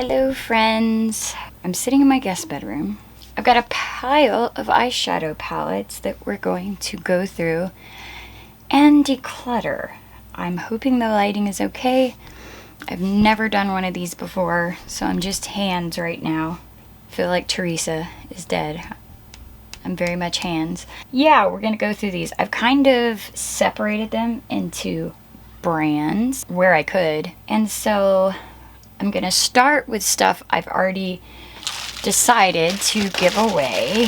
Hello friends! I'm sitting in my guest bedroom. I've got a pile of eyeshadow palettes that we're going to go through and declutter. I'm hoping the lighting is okay. I've never done one of these before, so I'm just hands right now. I feel like Teresa is dead. I'm very much hands. Yeah, we're gonna go through these. I've kind of separated them into brands where I could, and so I'm gonna start with stuff I've already decided to give away.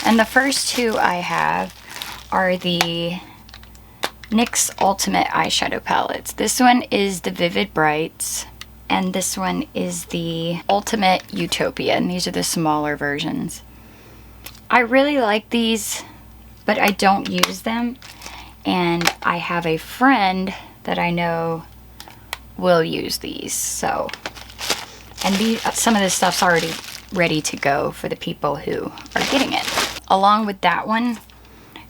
And the first two I have are the NYX Ultimate Eyeshadow Palettes. This one is the Vivid Brights, and this one is the Ultimate Utopia, and these are the smaller versions. I really like these, but I don't use them, and I have a friend that I know will use these, so, and some of this stuff's already ready to go for the people who are getting it. Along with that one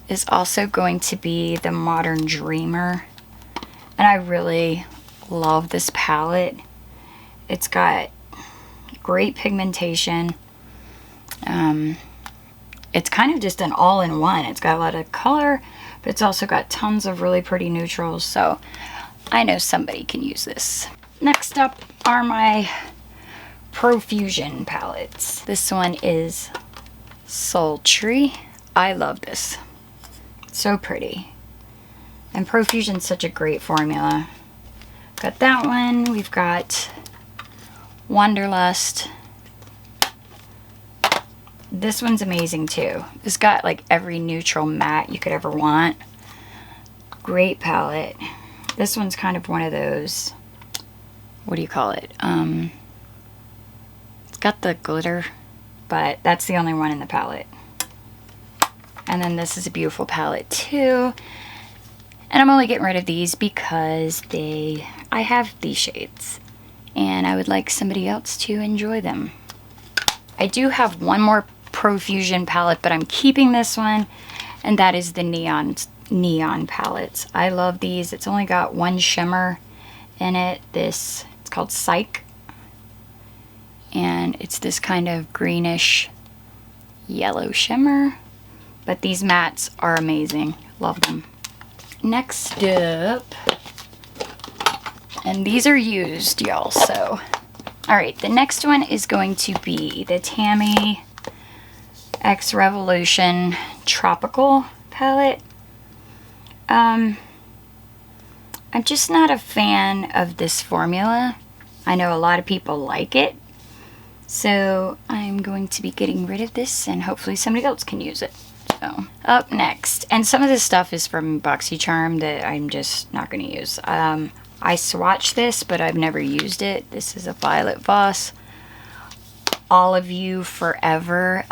is also going to be the Modern Dreamer, and I really love this palette. It's got great pigmentation. It's kind of just an all-in-one. It's got a lot of color, but it's also got tons of really pretty neutrals, so I know somebody can use this. Next up are my Profusion palettes. This one is Sultry. I love this. So pretty. And Profusion's such a great formula. Got that one. We've got Wanderlust. This one's amazing too. It's got like every neutral matte you could ever want. Great palette. This one's kind of one of those, what do you call it? It's got the glitter, but that's the only one in the palette. And then this is a beautiful palette too. And I'm only getting rid of these because I have these shades and I would like somebody else to enjoy them. I do have one more Profusion palette, but I'm keeping this one, and that is the Neon palettes. I love these. It's only got one shimmer in it. It's called Psych, and it's this kind of greenish yellow shimmer, but these mattes are amazing. Love them. Next up, and these are used, y'all, so alright, the next one is going to be the Tammy X Revolution Tropical palette. I'm just not a fan of this formula. I know a lot of people like it, so I'm going to be getting rid of this and hopefully somebody else can use it. So, up next, and some of this stuff is from BoxyCharm that I'm just not going to use. I swatched this, but I've never used it. This is a Violet Voss. Olive You Forever.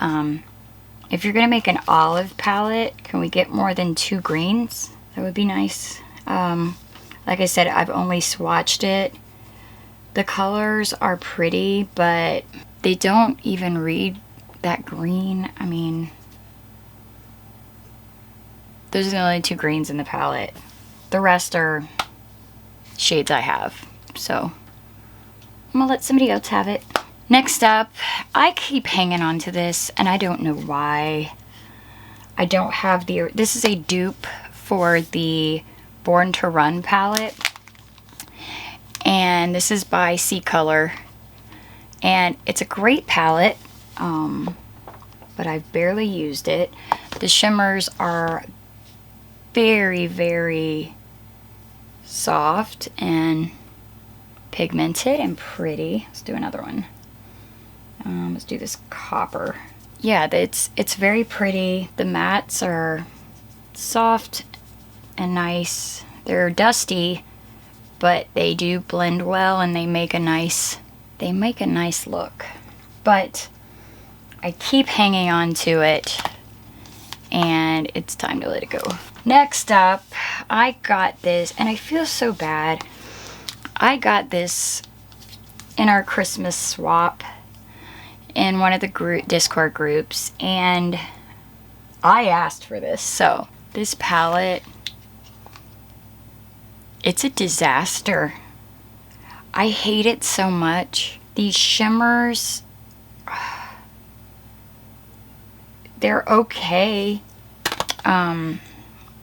If you're going to make an olive palette, can we get more than 2 greens? That would be nice. Like I said, I've only swatched it. The colors are pretty, but they don't even read that green. I mean, those are the only 2 greens in the palette. The rest are shades I have, so I'm gonna let somebody else have it. Next up, I keep hanging on to this and I don't know why. I don't have this is a dupe for the Born to Run palette, and this is by C Color, and it's a great palette, but I've barely used it. The shimmers are very, very soft and pigmented and pretty. Let's do another one. Let's do this copper. Yeah, it's very pretty. The mattes are soft and nice. They're dusty, but they do blend well and they make a nice look. But I keep hanging on to it and it's time to let it go. Next up, I got this, and I feel so bad. I got this in our Christmas swap in one of the Discord groups, and I asked for this. So this palette, it's a disaster. I hate it so much. These shimmers, they're okay.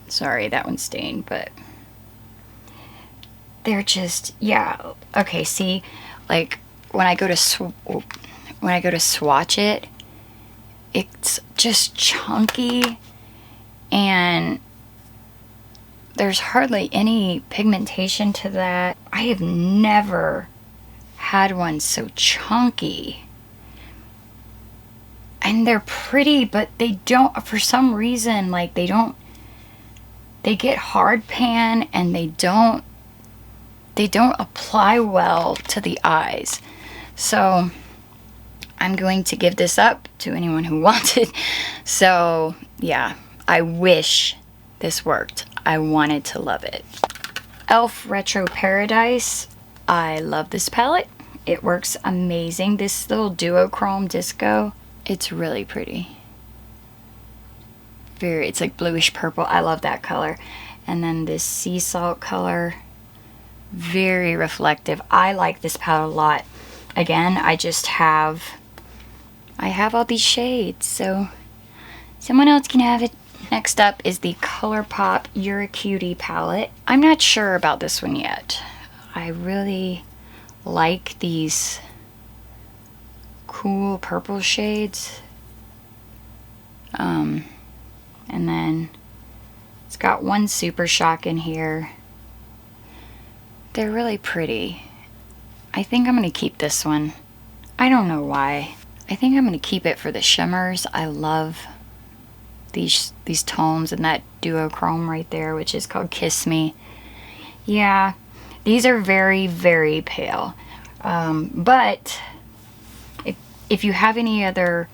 Sorry, that one's stained, but they're just, yeah. Okay, see, like when I go to swatch it, it's just chunky and there's hardly any pigmentation to that. I have never had one so chunky. And they're pretty, but they don't, for some reason, like they get hard pan and they don't apply well to the eyes. So I'm going to give this up to anyone who wants it. So yeah, I wish this worked. I wanted to love it. e.l.f. Retro Paradise. I love this palette. It works amazing. This little duochrome disco, it's really pretty. It's like bluish purple. I love that color. And then this sea salt color, very reflective. I like this palette a lot. Again, I have all these shades, so someone else can have it. Next up is the ColourPop You're a Cutie palette. I'm not sure about this one yet. I really like these cool purple shades. And then it's got one Super Shock in here. They're really pretty. I think I'm going to keep this one. I don't know why. I think I'm going to keep it for the shimmers. I love these tones and that duochrome right there, which is called Kiss Me. Yeah, these are very, very pale. But if you have any other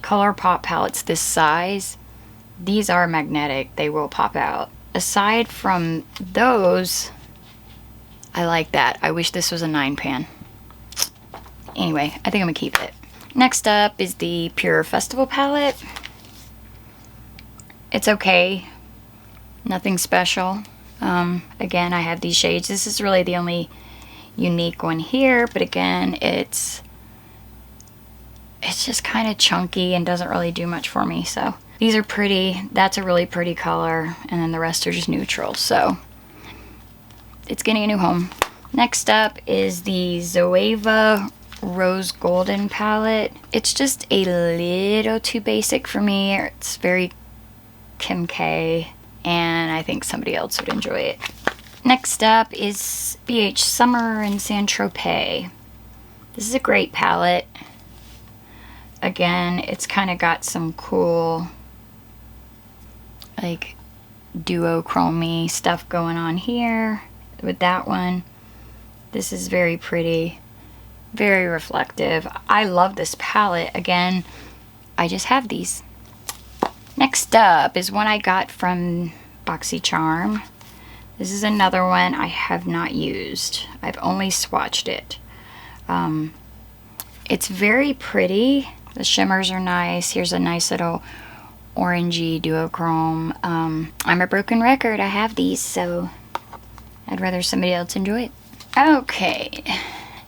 ColourPop palettes this size, these are magnetic. They will pop out. Aside from those, I like that. I wish this was a 9 pan. Anyway, I think I'm gonna keep it. Next up is the Pure Festival palette. It's okay. Nothing special. Again, I have these shades. This is really the only unique one here, but again, it's just kind of chunky and doesn't really do much for me. So these are pretty. That's a really pretty color, and then the rest are just neutral. So it's getting a new home. Next up is the Zoeva Rose Golden palette. It's just a little too basic for me. It's very Kim K, and I think somebody else would enjoy it. Next up is BH Summer in Saint Tropez. This is a great palette. Again, it's kind of got some cool, like, duochrome-y stuff going on here with that one. This is very pretty, very reflective. I love this palette. Again, I just have these. Next up is one I got from BoxyCharm. This is another one I have not used. I've only swatched it. It's very pretty. The shimmers are nice. Here's a nice little orangey duochrome. I'm a broken record. I have these, so I'd rather somebody else enjoy it. Okay,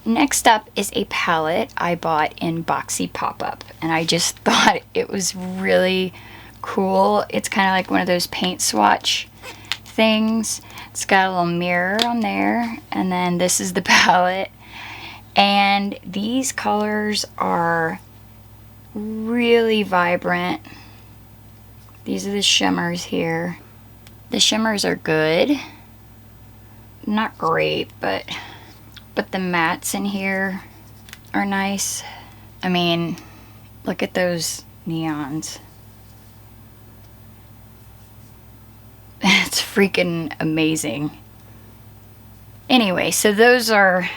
next up is a palette I bought in Boxy Pop-Up, and I just thought it was really cool. It's kind of like one of those paint swatch things. It's got a little mirror on there, and then this is the palette, and these colors are really vibrant. These are the shimmers here. The shimmers are good. Not great, but the mattes in here are nice. I mean, look at those neons. It's freaking amazing. Anyway, so these are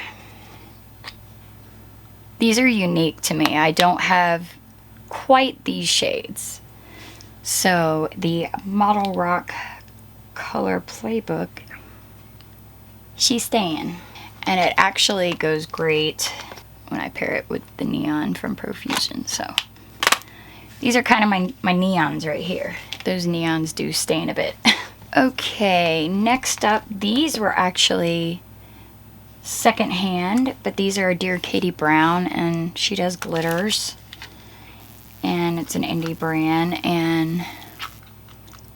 unique to me. I don't have quite these shades. So the ModelRock color playbook, she's staying. And it actually goes great when I pair it with the neon from Profusion. So these are kind of my neons right here. Those neons do stain a bit. Okay, next up, these were actually secondhand, but these are a Dear Katie Brown, and she does glitters, and it's an indie brand, and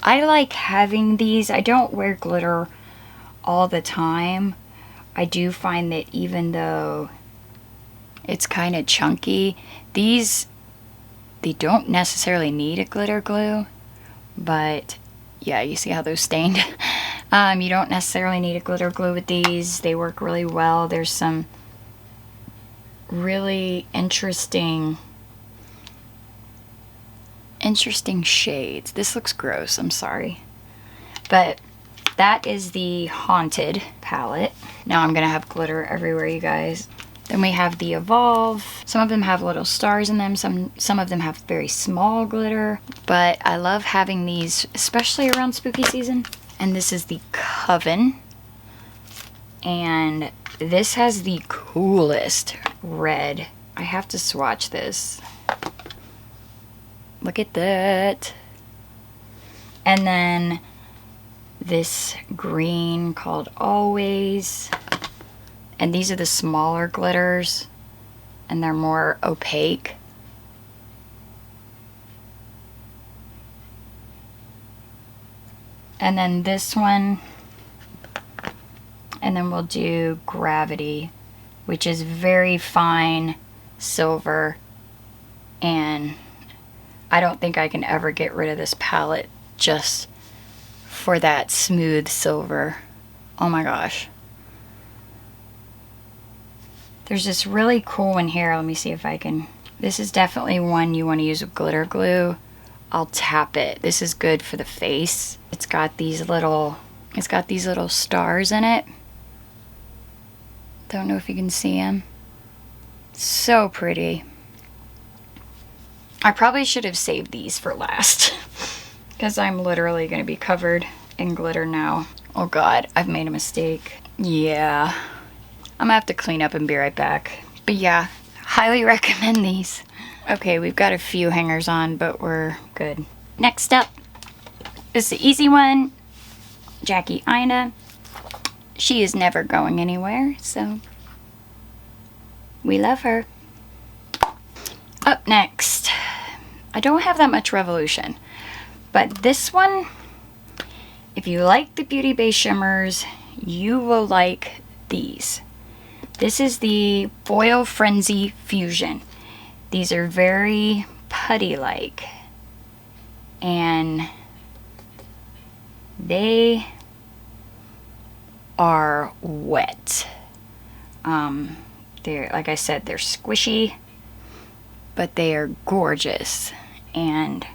I like having these. I don't wear glitter all the time. I do find that even though it's kind of chunky, they don't necessarily need a glitter glue, but yeah, you see how those stained? You don't necessarily need a glitter glue with these. They work really well. There's some really interesting shades. This looks gross, I'm sorry. But that is the Haunted palette. Now I'm gonna have glitter everywhere, you guys. Then we have the Evolve. Some of them have little stars in them. Some of them have very small glitter. But I love having these, especially around spooky season. And this is the Coven. And this has the coolest red. I have to swatch this. Look at that. And then this green called Always. And these are the smaller glitters, and they're more opaque. And then this one, and then we'll do Gravity, which is very fine silver, and I don't think I can ever get rid of this palette just for that smooth silver. Oh my gosh. There's this really cool one here. Let me see if I can. This is definitely one you want to use with glitter glue. I'll tap it. This is good for the face. It's got these little stars in it. Don't know if you can see them. So pretty. I probably should have saved these for last because I'm literally going to be covered in glitter now. Oh God, I've made a mistake. Yeah. I'm gonna have to clean up and be right back. But yeah, highly recommend these. Okay, we've got a few hangers on, but we're good. Next up is the easy one. Jackie Aina. She is never going anywhere, so we love her. Up next, I don't have that much Revolution, but this one, if you like the Beauty Base shimmers, you will like these. This is the Foil Frenzy Fusion. These are very putty-like, and they are wet. They're, like I said, they're squishy, but they are gorgeous, and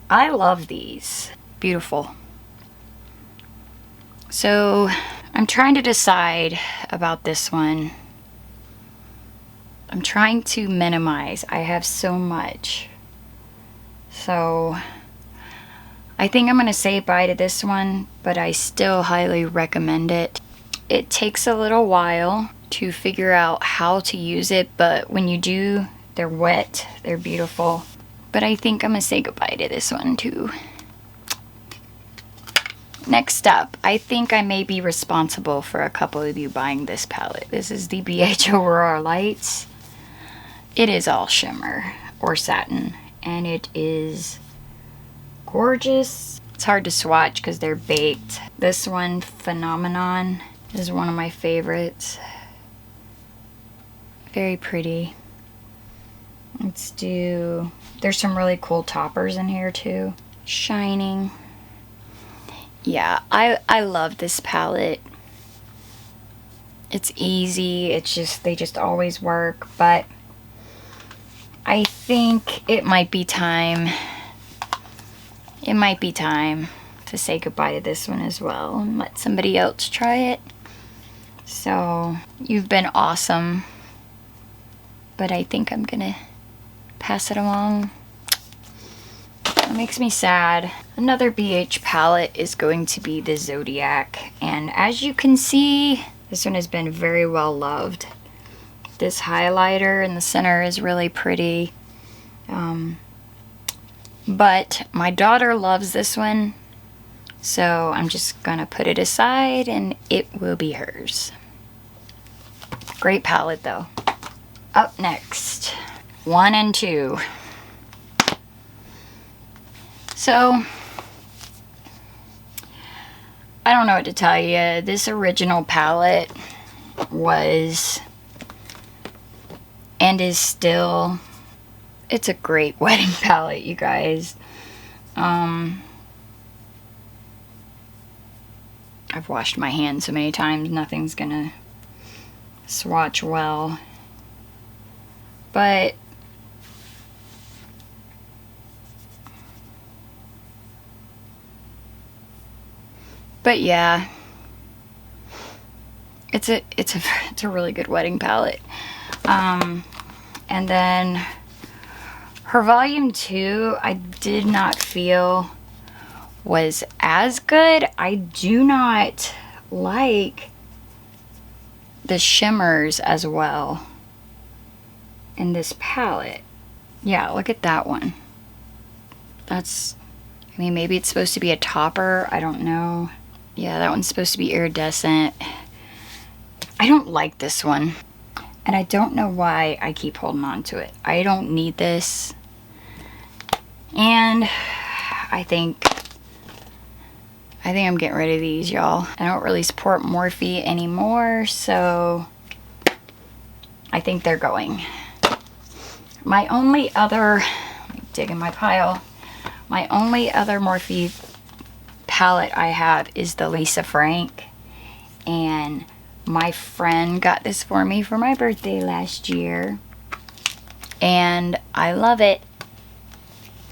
I love these. Beautiful. So I'm trying to decide about this one. I'm trying to minimize. I have so much. So I think I'm going to say bye to this one, but I still highly recommend it. It takes a little while to figure out how to use it, but when you do, they're wet, they're beautiful. But I think I'm going to say goodbye to this one too. Next up, I think I may be responsible for a couple of you buying this palette. This is the BH Aurora Lights. It is all shimmer or satin, and it is gorgeous. It's hard to swatch because they're baked. This one, Phenomenon, is one of my favorites. Very pretty. Let's do, there's some really cool toppers in here too. Shining. Yeah, I love this palette. It's easy. It's just, they just always work. But I think it might be time. It might be time to say goodbye to this one as well and let somebody else try it. So, you've been awesome. But I think I'm gonna pass it along. It makes me sad. Another BH palette is going to be the Zodiac, and as you can see, this one has been very well loved. This highlighter in the center is really pretty, but my daughter loves this one, so I'm just gonna put it aside and it will be hers. Great palette though. Up next, 1 and 2. So, I don't know what to tell you. This original palette was, and is still, it's a great wedding palette, you guys. I've washed my hands so many times, nothing's gonna swatch well. But yeah, it's a really good wedding palette. And then her volume 2, I did not feel was as good. I do not like the shimmers as well in this palette. Yeah, look at that one. That's, I mean, maybe it's supposed to be a topper, I don't know. Yeah, that one's supposed to be iridescent. I don't like this one, and I don't know why I keep holding on to it. I don't need this, and I think I'm getting rid of these, y'all. I don't really support Morphe anymore, so I think they're going. My only other, let me dig in my pile. My only other Morphe palette I have is the Lisa Frank, and my friend got this for me for my birthday last year, and I love it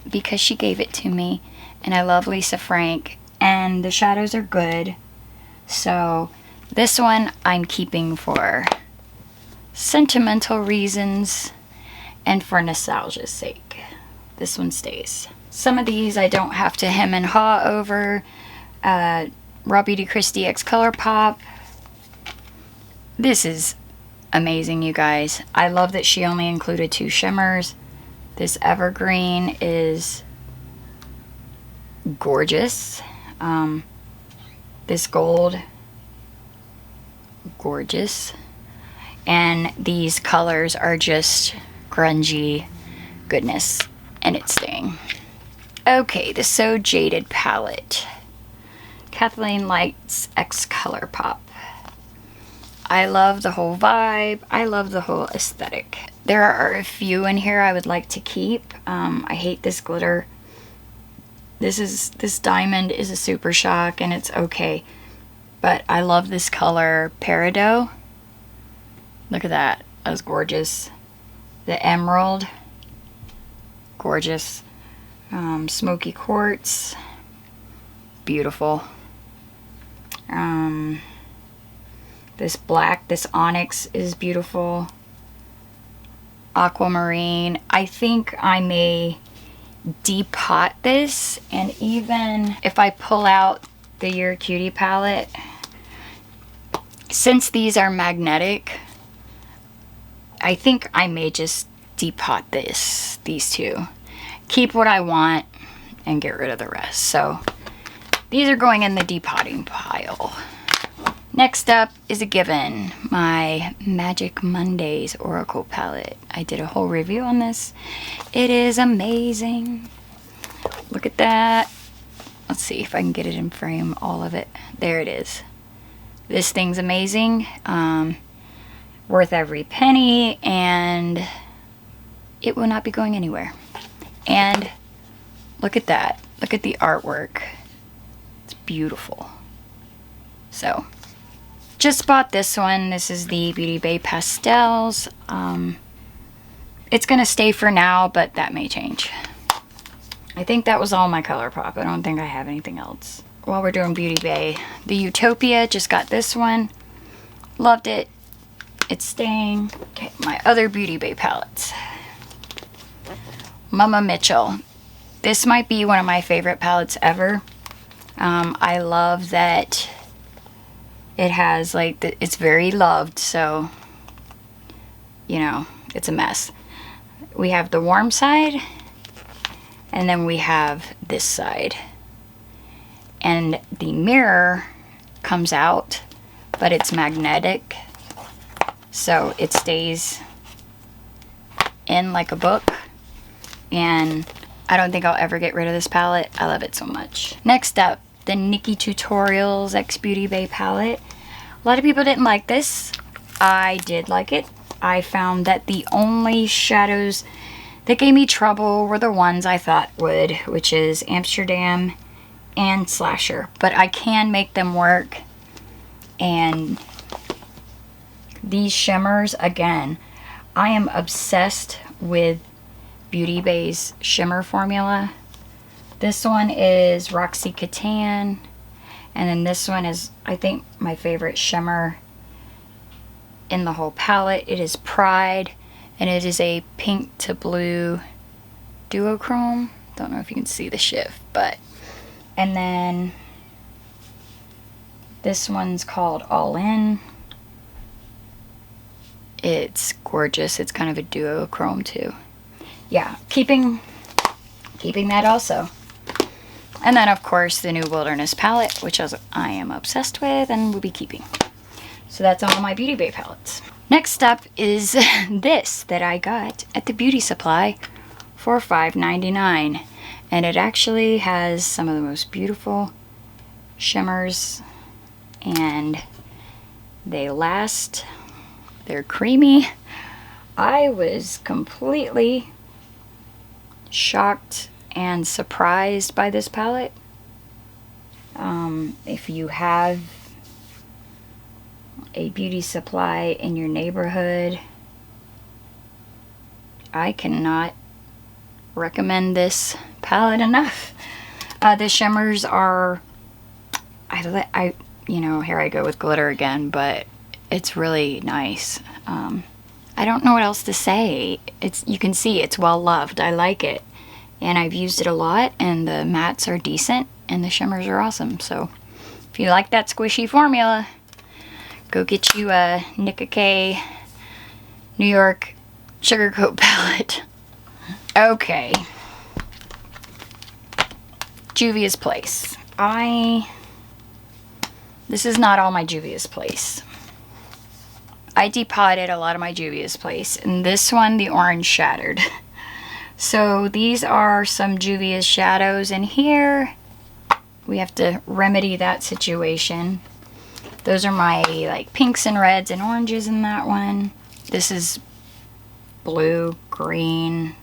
because she gave it to me, and I love Lisa Frank, and the shadows are good. So this one I'm keeping for sentimental reasons and for nostalgia's sake. This one stays. Some of these I don't have to hem and haw over. Raw Beauty Kristi X ColourPop. This is amazing, you guys. I love that she only included 2 shimmers. This evergreen is gorgeous. This gold, gorgeous. And these colors are just grungy goodness, and it's staying. Okay, the So Jaded palette. Kathleen Light's X ColourPop. I love the whole vibe. I love the whole aesthetic. There are a few in here I would like to keep. I hate this glitter. This diamond is a super shock, and it's okay. But I love this color, Peridot. Look at that. That was gorgeous. The emerald, gorgeous. Smoky quartz, beautiful. This black, this onyx is beautiful. Aquamarine. I think I may depot this, and even if I pull out the Your Cutie palette, since these are magnetic, I think I may just depot these 2. Keep what I want and get rid of the rest. So these are going in the depotting pile. Next up is a given, my Magic Mondays Oracle palette. I did a whole review on this. It is amazing. Look at that. Let's see if I can get it in frame, all of it. There it is. This thing's amazing. Worth every penny, and it will not be going anywhere. And look at that. Look at the artwork. It's beautiful. So, just bought this one. This is the Beauty Bay Pastels. It's going to stay for now, but that may change. I think that was all my ColourPop. I don't think I have anything else. While we're doing Beauty Bay, the Utopia, just got this one. Loved it. It's staying. Okay, my other Beauty Bay palettes. Mama Mitchell. This might be one of my favorite palettes ever. I love that it has like, it's very loved, so, you know, it's a mess. We have the warm side, and then we have this side. And the mirror comes out, but it's magnetic. so it stays in like a book, and I don't think I'll ever get rid of this palette. I love it so much. Next up, the Nikkie Tutorials X Beauty Bay palette. A lot of people didn't like this. I did like it. I found that the only shadows that gave me trouble were the ones I thought would, which is Amsterdam and Slasher. But I can make them work. And these shimmers, again, I am obsessed with Beauty Bay's shimmer formula. This one is Roxy Catan, and then this one is, I think, my favorite shimmer in the whole palette. It is Pride, and it is a pink to blue duochrome. Don't know if you can see the shift, but, and then this one's called All In. It's gorgeous. It's kind of a duochrome too. Yeah, keeping that also. And then of course the new Wilderness palette, which I am obsessed with and will be keeping. So that's all my Beauty Bay palettes. Next up is this that I got at the beauty supply for $5.99. And it actually has some of the most beautiful shimmers, and they last. They're creamy. I was completely shocked and surprised by this palette. If you have a beauty supply in your neighborhood, I cannot recommend this palette enough. The shimmers are, you know, here I go with glitter again, but it's really nice. I don't know what else to say. You can see it's well loved. I like it, and I've used it a lot, and the mattes are decent and the shimmers are awesome. So if you like that squishy formula, go get you a Nikka K New York Sugar Coat palette. Okay, Juvia's Place. This is not all my Juvia's Place. I depotted a lot of my Juvia's Place, and this one, the orange shattered. So these are some Juvia's shadows in here. We have to remedy that situation. Those are my like pinks and reds and oranges in that one. This is blue, green,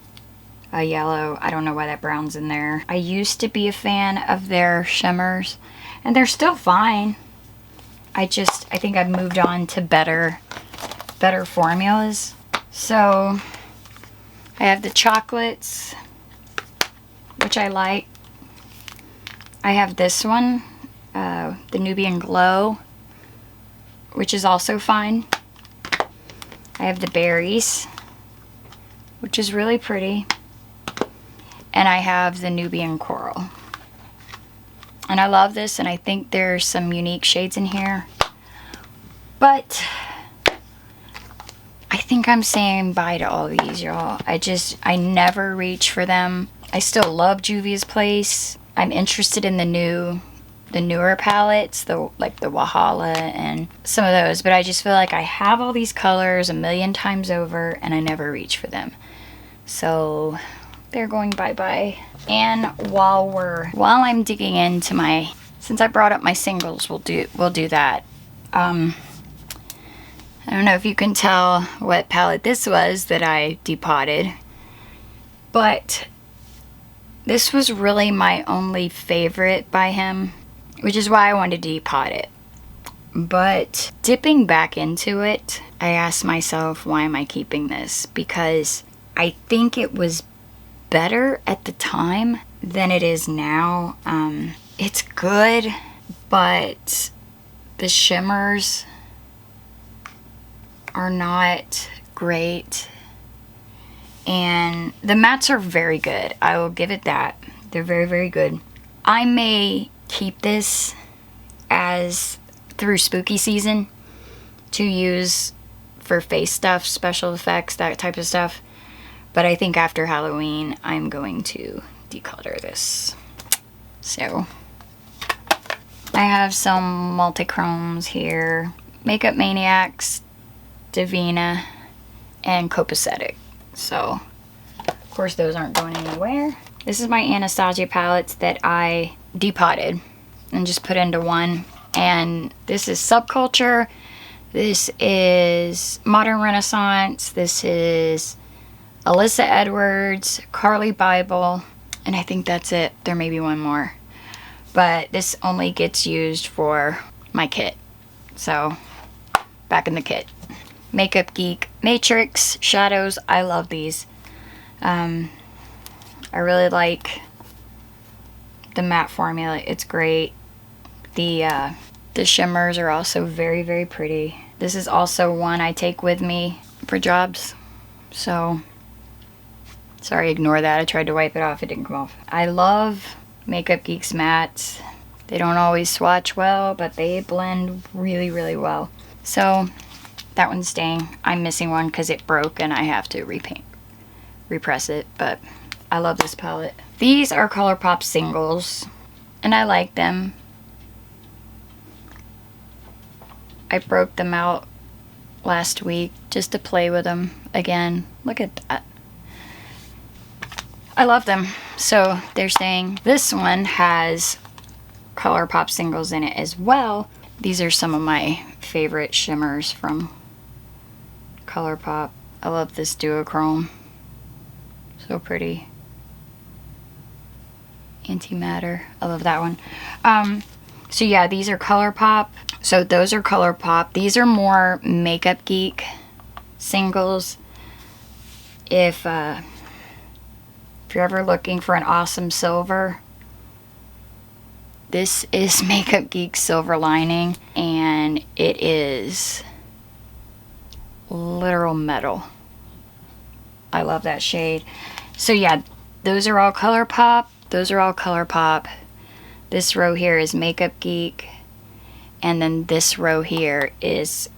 a yellow. I don't know why that brown's in there. I used to be a fan of their shimmers, and they're still fine. I think I've moved on to better formulas. So I have the chocolates, which I like. I have this one, the Nubian Glow, which is also fine. I have the berries, which is really pretty. And I have the Nubian Coral. And I love this, and I think there's some unique shades in here. But I think I'm saying bye to all these, y'all. I never reach for them. I still love Juvia's Place. I'm interested in the newer palettes, like the Wahala and some of those, but I just feel like I have all these colors a million times over and I never reach for them. So they're going bye-bye. And while I'm digging into since I brought up my singles, we'll do that. I don't know if you can tell what palette this was that I depotted, but this was really my only favorite by him, which is why I wanted to depot it. But dipping back into it, I asked myself, why am I keeping this? Because I think it was better at the time than it is now. It's good, but the shimmers are not great, and the mattes are very good. I will give it that. They're very, very good. I may keep this as through spooky season to use for face stuff, special effects, that type of stuff. But I think after Halloween, I'm going to declutter this. So I have some multi-chromes here. Makeup Maniacs Divina, and Copacetic. So, of course, those aren't going anywhere. This is my Anastasia palettes that I depotted and just put into one. And this is Subculture. This is Modern Renaissance. This is Alyssa Edwards, Carly Bible, and I think that's it. There may be one more. But this only gets used for my kit. So, back in the kit. Makeup Geek Matrix Shadows. I love these. I really like the matte formula. It's great. The shimmers are also very, very pretty. This is also one I take with me for jobs. So, sorry, ignore that. I tried to wipe it off. It didn't come off. I love Makeup Geek's mattes. They don't always swatch well, but they blend really, really well. So, that one's staying. I'm missing one because it broke and I have to repress it. But I love this palette. These are ColourPop singles, and I like them. I broke them out last week just to play with them again. Look at that. I love them. So they're staying. This one has ColourPop singles in it as well. These are some of my favorite shimmers from ColourPop. I love this duochrome. So pretty. Antimatter. I love that one. So yeah, these are ColourPop. So those are ColourPop. These are more Makeup Geek singles. If you're ever looking for an awesome silver, this is Makeup Geek Silver Lining, and it is literal metal. I love that shade. So yeah, those are all ColourPop. Those are all ColourPop. This row here is Makeup Geek. And then this row here is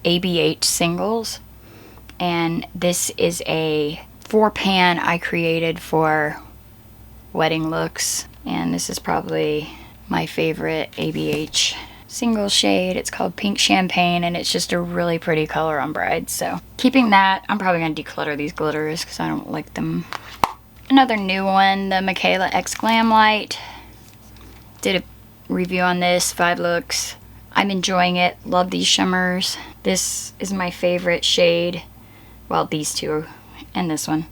ABH singles. And this is a 4-pan I created for wedding looks. And this is probably my favorite ABH single shade. It's called Pink Champagne, and it's just a really pretty color on brides. So keeping that, I'm probably going to declutter these glitters because I don't like them. Another new one, the Michaela X Glamlight. Did a review on this, 5 looks. I'm enjoying it. Love these shimmers. This is my favorite shade. Well, these two and this one.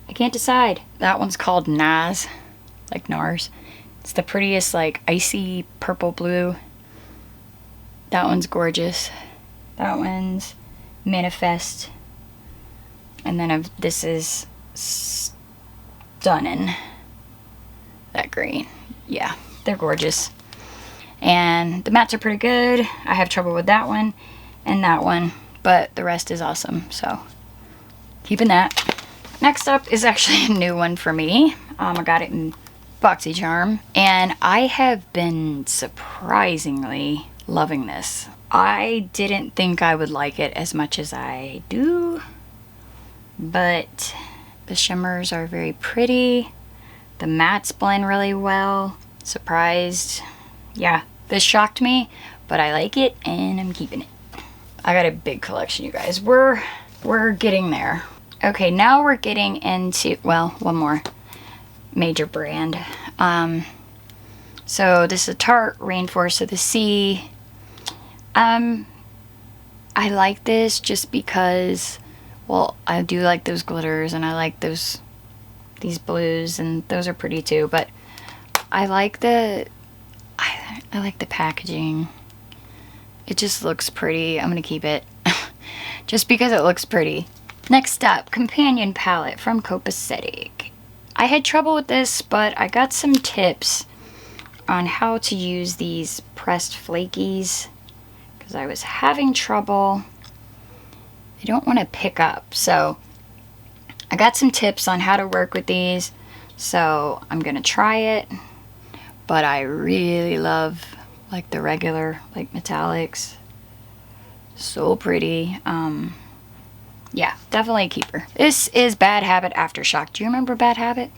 I can't decide. That one's called Naz, like NARS. It's the prettiest, like, icy purple blue. That one's gorgeous. That one's Manifest. And then this is Stunning. That green. Yeah, they're gorgeous. And the mattes are pretty good. I have trouble with that one and that one, but the rest is awesome. So, keeping that. Next up is actually a new one for me. I got it in BoxyCharm, and I have been surprisingly loving this. I didn't think I would like it as much as I do, but the shimmers are very pretty. The mattes blend really well. Surprised. Yeah, this shocked me, but I like it and I'm keeping it. I got a big collection, you guys. We're getting there. Okay, now we're getting into, well, one more major brand. So this is Tarte Rainforest of the Sea. I like this just because, well, I do like those glitters and I like these blues, and those are pretty too, but I like the packaging. It just looks pretty. I'm gonna keep it just because it looks pretty. Next up, companion palette from Copacetic. I had trouble with this, but I got some tips on how to use these pressed flakies because I was having trouble. They don't want to pick up, so I got some tips on how to work with these, so I'm gonna try it. But I really love like the regular, like metallics. So pretty. Yeah, definitely a keeper. This is Bad Habit Aftershock. Do you remember Bad Habit?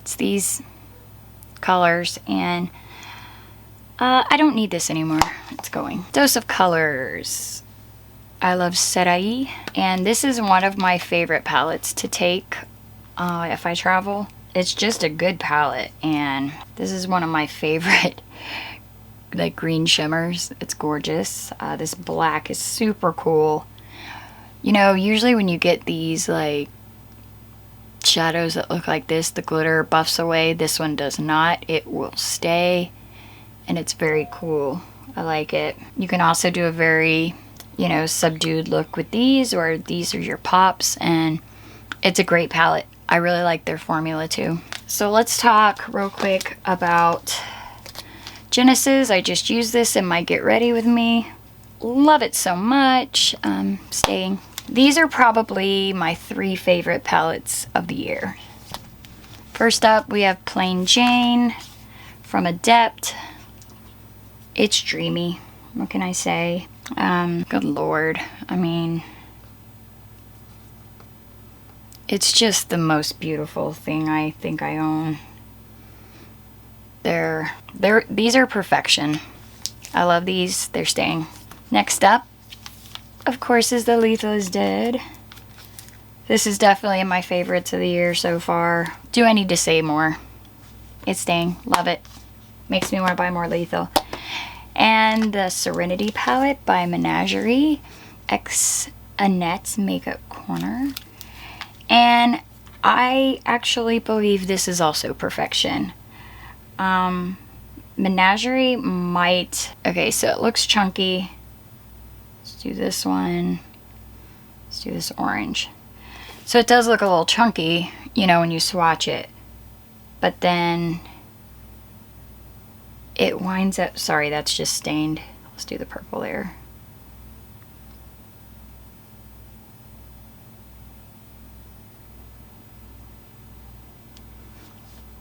It's these colors, and I don't need this anymore. It's going. Dose of Colors. I love Serai, and this is one of my favorite palettes to take if I travel. It's just a good palette, and this is one of my favorite like green shimmers. It's gorgeous. This black is super cool. You know, usually when you get these like shadows that look like this, the glitter buffs away. This one does not. It will stay, and it's very cool. I like it. You can also do a very, you know, subdued look with these, or these are your pops, and it's a great palette. I really like their formula too. So let's talk real quick about Genesis. I just used this in my Get Ready With Me. Love it so much. Staying. These are probably my 3 favorite palettes of the year. First up, we have Plain Jane from Adept. It's dreamy. What can I say? Good Lord. I mean, it's just the most beautiful thing I think I own. These are perfection. I love these. They're staying. Next up, of course, is the Lethal is Dead. This is definitely my favorites of the year so far. Do I need to say more? It's staying. Love it. Makes me want to buy more Lethal. And the Serenity palette by Menagerie x Annette's Makeup Corner. And I actually believe this is also perfection. Menagerie might... Okay, so it looks chunky. Let's do this one. Let's do this orange. So it does look a little chunky, you know, when you swatch it. But then it winds up... Sorry, that's just stained. Let's do the purple there.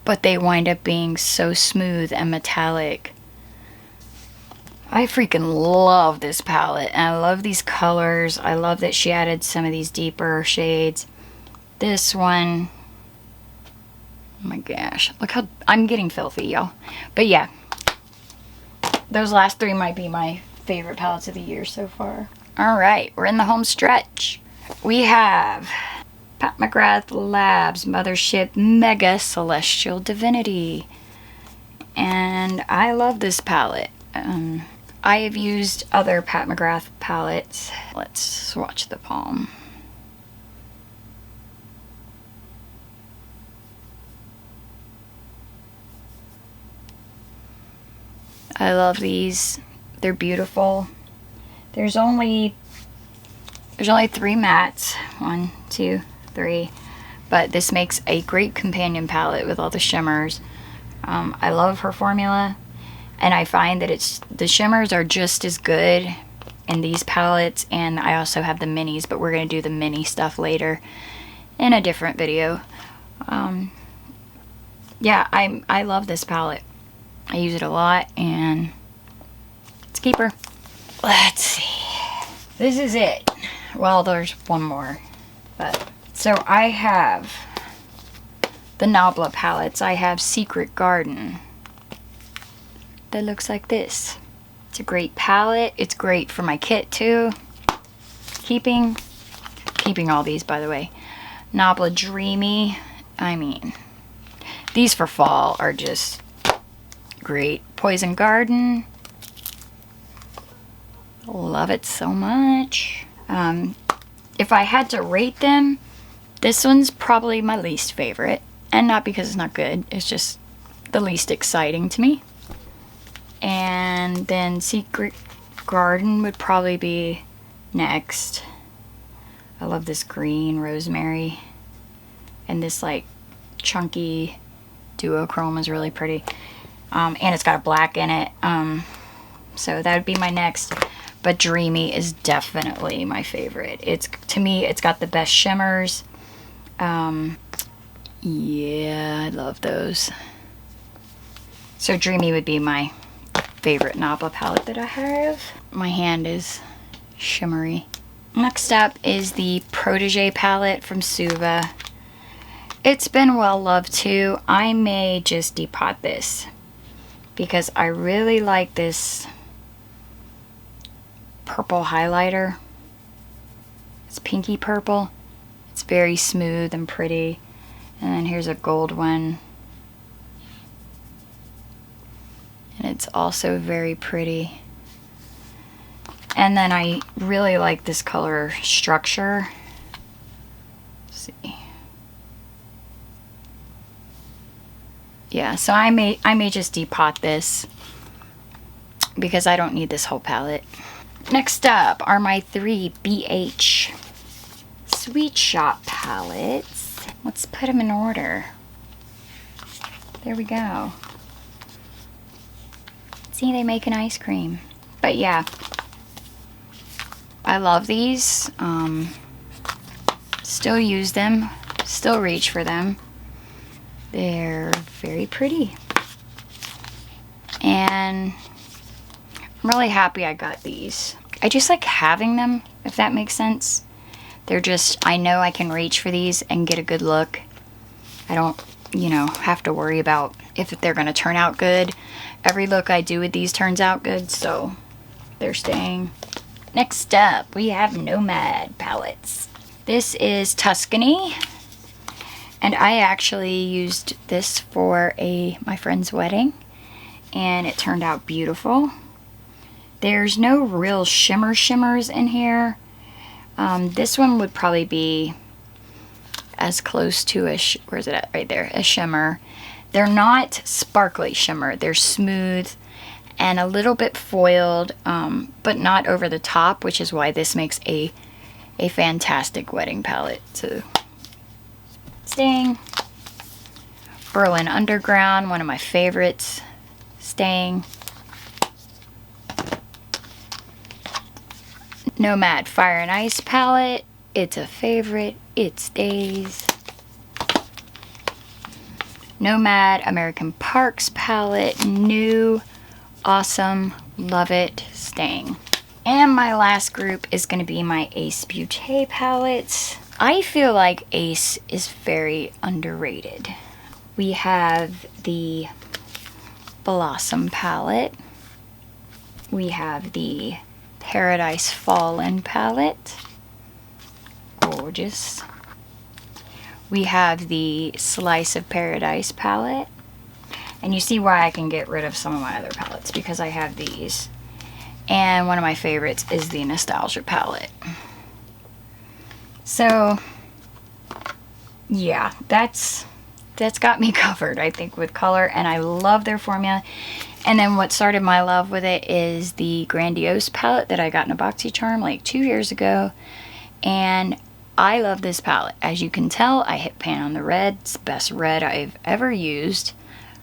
But they wind up being so smooth and metallic. I freaking love this palette, and I love these colors. I love that she added some of these deeper shades. This one, oh my gosh, look how I'm getting filthy, y'all. But yeah, those last 3 might be my favorite palettes of the year so far. All right, we're in the home stretch. We have Pat McGrath Labs Mothership Mega Celestial Divinity. And I love this palette. I have used other Pat McGrath palettes. Let's swatch the palm. I love these. They're beautiful. There's only 3 mattes. 1, 2, 3. But this makes a great companion palette with all the shimmers. I love her formula, and I find that the shimmers are just as good in these palettes, and I also have the minis, but we're going to do the mini stuff later in a different video. Yeah, I love this palette. I use it a lot, and it's a keeper. Let's see. This is it. Well, there's one more, but so I have the Nabla palettes. I have Secret Garden. That looks like this. It's a great palette. It's great for my kit too. Keeping all these, by the way. Nabla Dreamy. I mean, these for fall are just great. Poison Garden. Love it so much. If I had to rate them, this one's probably my least favorite. And not because it's not good. It's just the least exciting to me. And then Secret Garden would probably be next. I love this green rosemary. And this like chunky duochrome is really pretty. And it's got a black in it. So that would be my next. But Dreamy is definitely my favorite. To me, it's got the best shimmers. Yeah, I love those. So Dreamy would be my favorite Nabla palette that I have. My hand is shimmery. Next up is the Protégé palette from Suva. It's been well loved too. I may just depot this because I really like this purple highlighter. It's pinky purple. It's very smooth and pretty. And then here's a gold one. And it's also very pretty. And then I really like this color structure. Let's see. Yeah, so I may just depot this because I don't need this whole palette. Next up are my 3 BH Sweet Shop palettes. Let's put them in order. There we go. See, they make an ice cream. But yeah, I love these. Still use them. Still reach for them. They're very pretty. And I'm really happy I got these. I just like having them, if that makes sense. They're just, I know I can reach for these and get a good look. I don't, you know, have to worry about if they're going to turn out good. Every look I do with these turns out good, so they're staying. Next up, we have Nomad palettes. This is Tuscany, and I actually used this for my friend's wedding, and it turned out beautiful. There's no real shimmers in here. This one would probably be as close to where is it at? Right there, a shimmer. They're not sparkly shimmer. They're smooth and a little bit foiled, but not over the top, which is why this makes a fantastic wedding palette to sting. Berlin Underground, one of my favorites, staying. Nomad Fire and Ice palette, it's a favorite, it stays. Nomad American Parks palette, new, awesome, love it, staying. And my last group is going to be my Ace Beaute palettes. I feel like Ace is very underrated. We have the Blossom palette. We have the Paradise Fallen palette. Gorgeous. We have the Slice of Paradise palette. And you see why I can get rid of some of my other palettes, because I have these. And one of my favorites is the Nostalgia palette. So, yeah, that's got me covered, I think, with color. And I love their formula. And then what started my love with it is the Grandiose palette that I got in a BoxyCharm like 2 years ago. And I love this palette. As you can tell, I hit pan on the red. It's the best red I've ever used.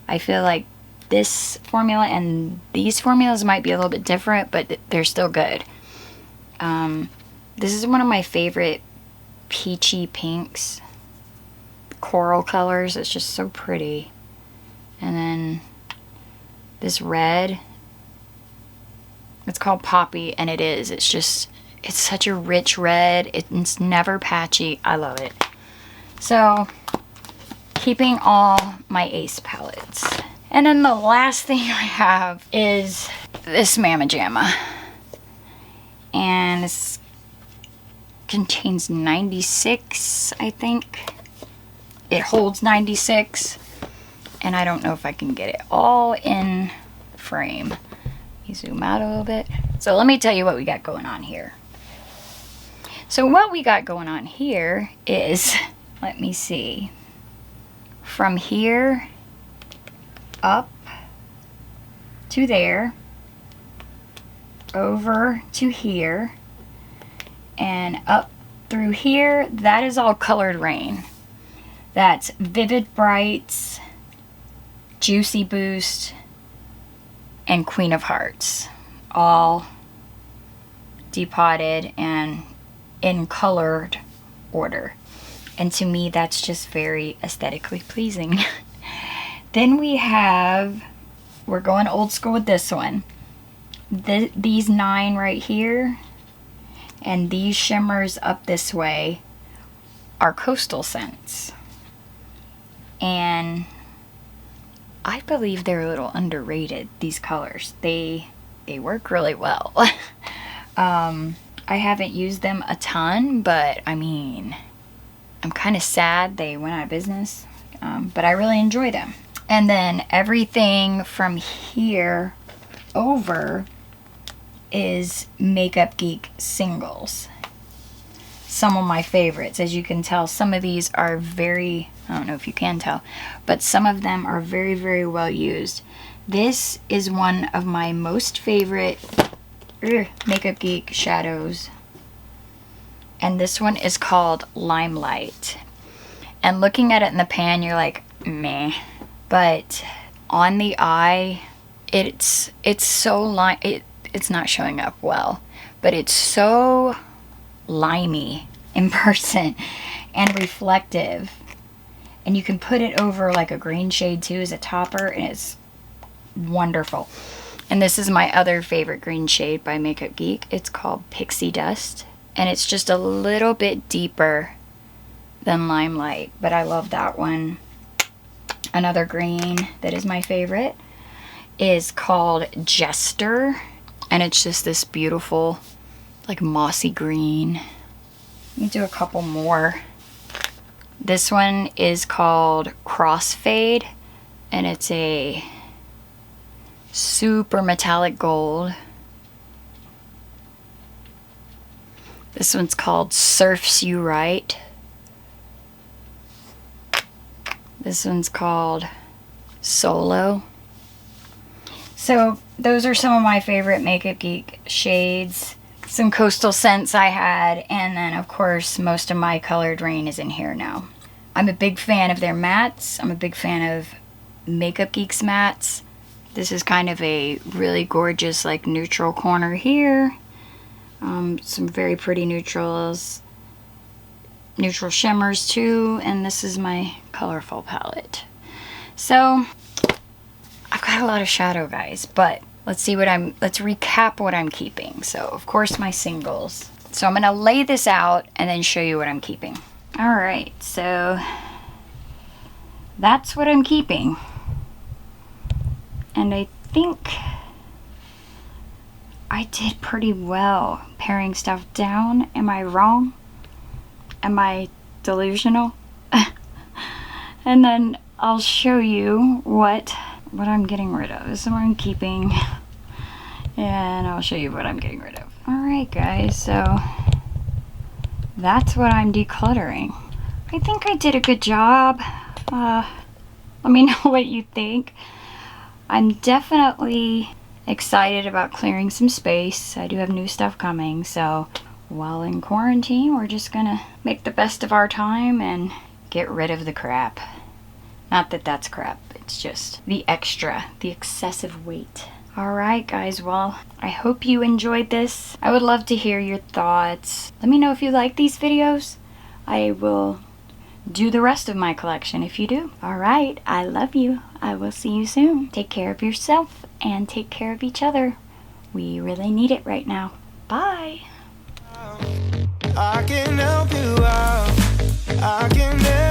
I feel like this formula and these formulas might be a little bit different, but they're still good. This is one of my favorite peachy pinks. Coral colors. It's just so pretty. And then this red, it's called Poppy, and it is. It's just, it's such a rich red. It's never patchy. I love it. So, keeping all my Ace palettes. And then the last thing I have is this Mama Jamma. And this contains 96, I think. It holds 96. And I don't know if I can get it all in frame. Let me zoom out a little bit. So let me tell you what we got going on here. So what we got going on here is, let me see, from here up to there, over to here, and up through here. That is all Colored Rain. That's Vivid Brights, Juicy Boost, and Queen of Hearts, all depotted and in colored order. And to me, that's just very aesthetically pleasing. Then we have, we're going old school with this one. These 9 right here and these shimmers up this way are Coastal Scents. And I believe they're a little underrated, these colors. They work really well. I haven't used them a ton, but I mean, I'm kind of sad they went out of business, but I really enjoy them. And then everything from here over is Makeup Geek singles. Some of my favorites. As you can tell, some of these are very, I don't know if you can tell, but some of them are very, very well used. This is one of my most favorite Makeup Geek shadows. And this one is called Limelight. And looking at it in the pan, you're like, meh. But on the eye, it's so it's not showing up well, but it's so limey in person and reflective. And you can put it over like a green shade too as a topper, and it's wonderful. And this is my other favorite green shade by Makeup Geek. It's called Pixie Dust, and it's just a little bit deeper than Limelight, but I love that one. Another green that is my favorite is called Jester, and it's just this beautiful like mossy green. Let me do a couple more. This one is called Crossfade, and it's a super metallic gold. This one's called Surfs You Right. This one's called Solo. So those are some of my favorite Makeup Geek shades. Some coastal scents I had, and then of course most of my colored rain is in here now. I'm a big fan of their mattes. I'm a big fan of Makeup Geek's mattes. This is kind of a really gorgeous like neutral corner here. Some very pretty neutrals. Neutral shimmers too, and this is my colorful palette. So I've got a lot of shadow, guys, but let's recap what I'm keeping. So of course my singles. So I'm gonna lay this out and then show you what I'm keeping. All right, so that's what I'm keeping. And I think I did pretty well paring stuff down. Am I wrong? Am I delusional? And then I'll show you what I'm getting rid of. This is what I'm keeping, and I'll show you what I'm getting rid of. Alright guys, so that's what I'm decluttering. I think I did a good job. Let me know what you think. I'm definitely excited about clearing some space. I do have new stuff coming, so while in quarantine, we're just gonna make the best of our time and get rid of the crap. Not that that's crap, it's just the excessive weight. Alright guys, well, I hope you enjoyed this. I would love to hear your thoughts. Let me know if you like these videos. I will do the rest of my collection if you do. Alright, I love you. I will see you soon. Take care of yourself and take care of each other. We really need it right now. Bye! I can help you out. I can help